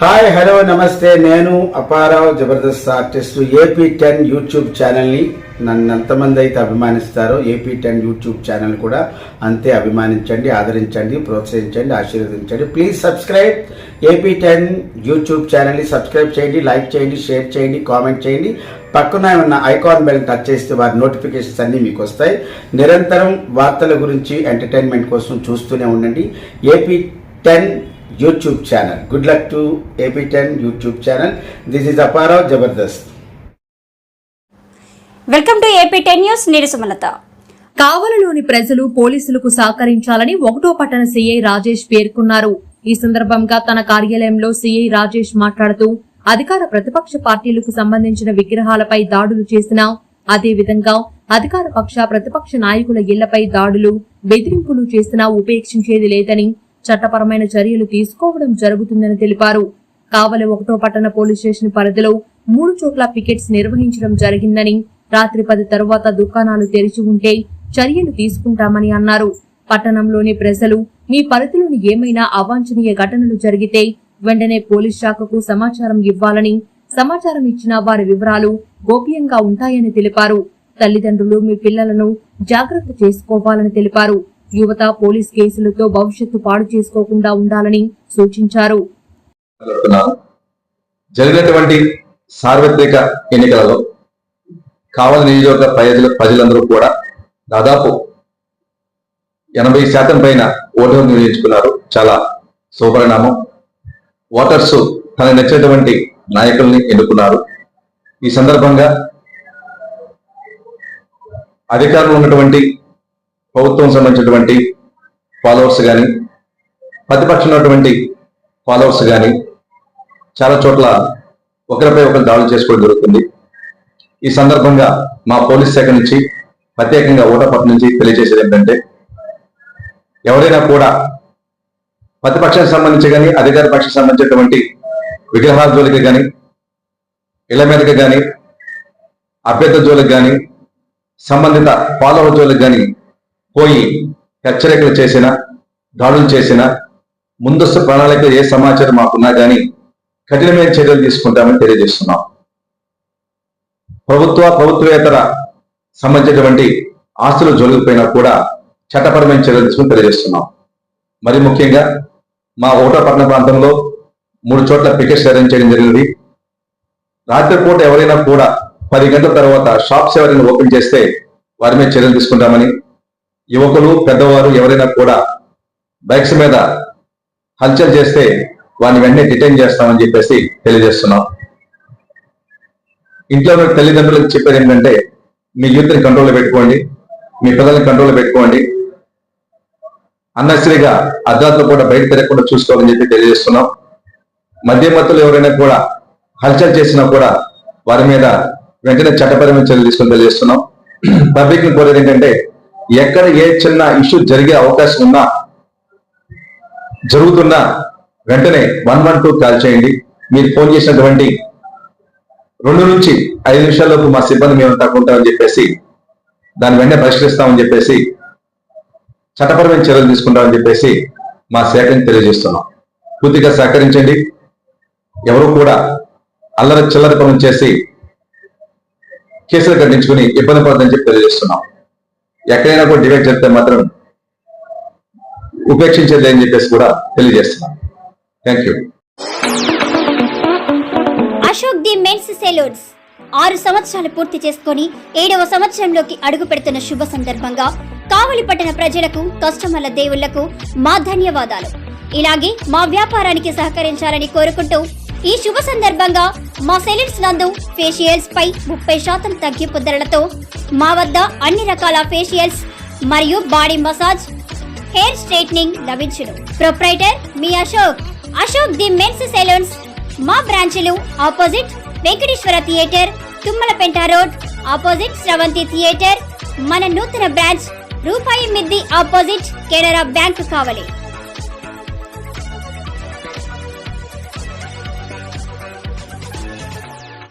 Hi hello నమస్తే. నేను Apparao Jabardasth artist. AP10 YouTube ఛానల్ని నన్ను ఎంతమంది అయితే అభిమానిస్తారో AP10 యూట్యూబ్ ఛానల్ కూడా అంతే అభిమానించండి, ఆదరించండి, ప్రోత్సహించండి, ఆశీర్వదించండి. ప్లీజ్ సబ్స్క్రైబ్ AP10 యూట్యూబ్ ఛానల్ని సబ్స్క్రైబ్ చేయండి, లైక్ చేయండి, షేర్ చేయండి, కామెంట్ చేయండి. పక్కన ఉన్న ఐకాన్ బెల్ టచ్ చేస్తే వారి నోటిఫికేషన్స్ అన్నీ మీకు వస్తాయి. నిరంతరం వార్తల గురించి ఎంటర్టైన్మెంట్ కోసం చూస్తూనే ఉండండి AP10 YouTube channel. Good luck to AP10 YouTube channel. This is Aparav Jabardast. Welcome to AP10 news. నేను సుమలత. కావలిలోని ప్రజలు పోలీసులకు సహకరించాలని 1వ పట్టణ సీఐ రాజేష్ పేర్కొన్నారు. ఈ సందర్భంగా తన కార్యాలయంలో సీఐ రాజేష్ మాట్లాడుతూ అధికార ప్రతిపక్ష పార్టీలకు సంబంధించిన విగ్రహాలపై దాడులు చేసినా, అదేవిధంగా అధికార పక్ష ప్రతిపక్ష నాయకుల ఇళ్లపై దాడులు, బెదిరింపులు చేసినా ఉపేక్షించేది లేదని, చట్టపరమైన చర్యలు తీసుకోవడం జరుగుతుందని తెలిపారు. కావలి 1వ పట్టణ పోలీస్ స్టేషన్ పరిధిలో 3 చోట్ల పికెట్స్ నిర్వహించడం జరిగిందని, రాత్రి 10 తరువాత దుకాణాలు తెరిచి ఉంటే చర్యలు తీసుకుంటామని అన్నారు. పట్టణంలోని ప్రజలు మీ పరిధిలోని ఏమైనా అవాంఛనీయ ఘటనలు జరిగితే వెంటనే పోలీస్ శాఖకు సమాచారం ఇవ్వాలని, సమాచారం ఇచ్చిన వారి వివరాలు గోప్యంగా ఉంటాయని తెలిపారు. తల్లిదండ్రులు మీ పిల్లలను జాగ్రత్త చేసుకోవాలని తెలిపారు. యువత పోలీస్ కేసులతో భవిష్యత్తు పాడు చేసుకోకుండా ఉండాలని సూచించారు. జరిగినటువంటి సార్వత్రిక ఎన్నికలలో కావలి నియోజకవర్గ ప్రజలందరూ కూడా దాదాపు 80% పైన ఓటు నిర్వహించుకున్నారు. చాలా శుభపరిణామం. ఓటర్స్ తనకు నచ్చినటువంటి నాయకుల్ని ఎన్నుకున్నారు. ఈ సందర్భంగా అధికారంలో ఉన్నటువంటి ప్రభుత్వం సంబంధించినటువంటి ఫాలోవర్స్ కానీ, ప్రతిపక్షం ఉన్నటువంటి ఫాలోవర్స్ కానీ చాలా చోట్ల ఒకరిపై ఒకరు దాడులు చేసుకోవడం జరుగుతుంది. ఈ సందర్భంగా మా పోలీస్ శాఖ నుంచి ప్రత్యేకంగా ఓటపట్టు నుంచి తెలియజేసేది ఏంటంటే, ఎవరైనా కూడా ప్రతిపక్షానికి సంబంధించి కానీ, అధికార పక్షానికి సంబంధించినటువంటి విగ్రహాల జోలికి కానీ, ఇళ్ల మీదకి కానీ, అభ్యర్థి జోలికి కానీ, సంబంధిత ఫాలోవర్ జోలికి కానీ పోయి హెచ్చరికలు చేసిన, దాడులు చేసిన, ముందస్తు ప్రణాళిక ఏ సమాచారం మాకున్నా కానీ కఠినమైన చర్యలు తీసుకుంటామని తెలియజేస్తున్నాం. ప్రభుత్వేతర సంబంధించినటువంటి ఆస్తులు జోలికిపోయినా కూడా చట్టపరమైన చర్యలు తీసుకుని తెలియజేస్తున్నాం. మరి ముఖ్యంగా మా 1వ పట్టణ ప్రాంతంలో 3 చోట్ల పికెట్స్ అరేంజ్ చేయడం జరిగింది. రాత్రిపూట ఎవరైనా కూడా 10 గంటల తర్వాత షాప్స్ ఎవరైనా ఓపెన్ చేస్తే వారి మీద చర్యలు తీసుకుంటామని, యువకులు పెద్దవారు ఎవరైనా కూడా బైక్స్ మీద హల్చల్ చేస్తే వారిని వెంటనే డిటైన్ చేస్తామని చెప్పేసి తెలియజేస్తున్నాం. ఇంట్లో ఉన్న తల్లిదండ్రులకు చెప్పేది ఏంటంటే, మీ యూత్ని కంట్రోల్లో పెట్టుకోండి, మీ పిల్లల్ని కంట్రోల్లో పెట్టుకోండి, అన్నశ్రీగా అర్ధరాత్రులు కూడా బయట తిరగకుండా చూసుకోవాలని చెప్పి తెలియజేస్తున్నాం. మధ్యమత్తులు ఎవరైనా కూడా హల్చల్ చేసినా కూడా వారి మీద వెంటనే చట్టపరమైన చర్యలు తీసుకొని తెలియజేస్తున్నాం. పబ్లిక్ ని కోరేది ఏంటంటే, ఎక్కడ ఏ చిన్న ఇష్యూ జరిగే అవకాశం ఉన్నా, జరుగుతున్నా వెంటనే 112 కాల్ చేయండి. మీరు ఫోన్ చేసినటువంటి 2 నుంచి 5 నిమిషాల్లోపు మా సిబ్బంది మేము తగ్గుంటామని చెప్పేసి, దాన్ని వెంటనే పరిష్కరిస్తామని చెప్పేసి, చట్టపరమైన చర్యలు తీసుకుంటామని చెప్పేసి మా శాఖని తెలియజేస్తున్నాం. పూర్తిగా సహకరించండి. ఎవరు కూడా అల్లరి చిల్లర పనులు చేసి కేసులు కట్టించుకుని ఇబ్బంది పడదని చెప్పి తెలియజేస్తున్నాం. ఎక్కడైనా కూడా డిబేట్ చెప్తే మాత్రం ఉపేక్షించేది అని చెప్పేసి కూడా తెలియజేస్తున్నాం. Thank you. Ashok the men's saloons 6 సంవత్సరాలు పూర్తి చేసుకుని 7వ సంవత్సరంలోకి అడుగు పెడుతున్న శుభ సందర్భంగా కావలి పట్టణ ప్రజలకు, కస్టమర్ల దేవుళ్లకు మా ధన్యవాదాలు. ఇలాగే మా వ్యాపారానికి సహకరించాలని కోరుకుంటూ ఈ శుభ సందర్భంగా మా సెలూన్స్ నందు ఫేషియల్స్ పై 30% తగ్గింపు ధరలతో మా వద్ద అన్ని రకాల ఫేషియల్స్ మరియు బాడీ మసాజ్, హెయిర్ స్ట్రైట్నింగ్ లభించును. ప్రొప్రైటర్ మీ అశోక్ ది మెన్స్ సెలూన్స్. మా బ్రాంచ్లు opposite Venkateswara theatre, Tummalapenta road, opposite Sravanthi theatre. మన నూతన బ్రాంచ్ రూపాయి మిద్ది ఆపోజిట్ కెనరా బ్యాంక్ కావలి.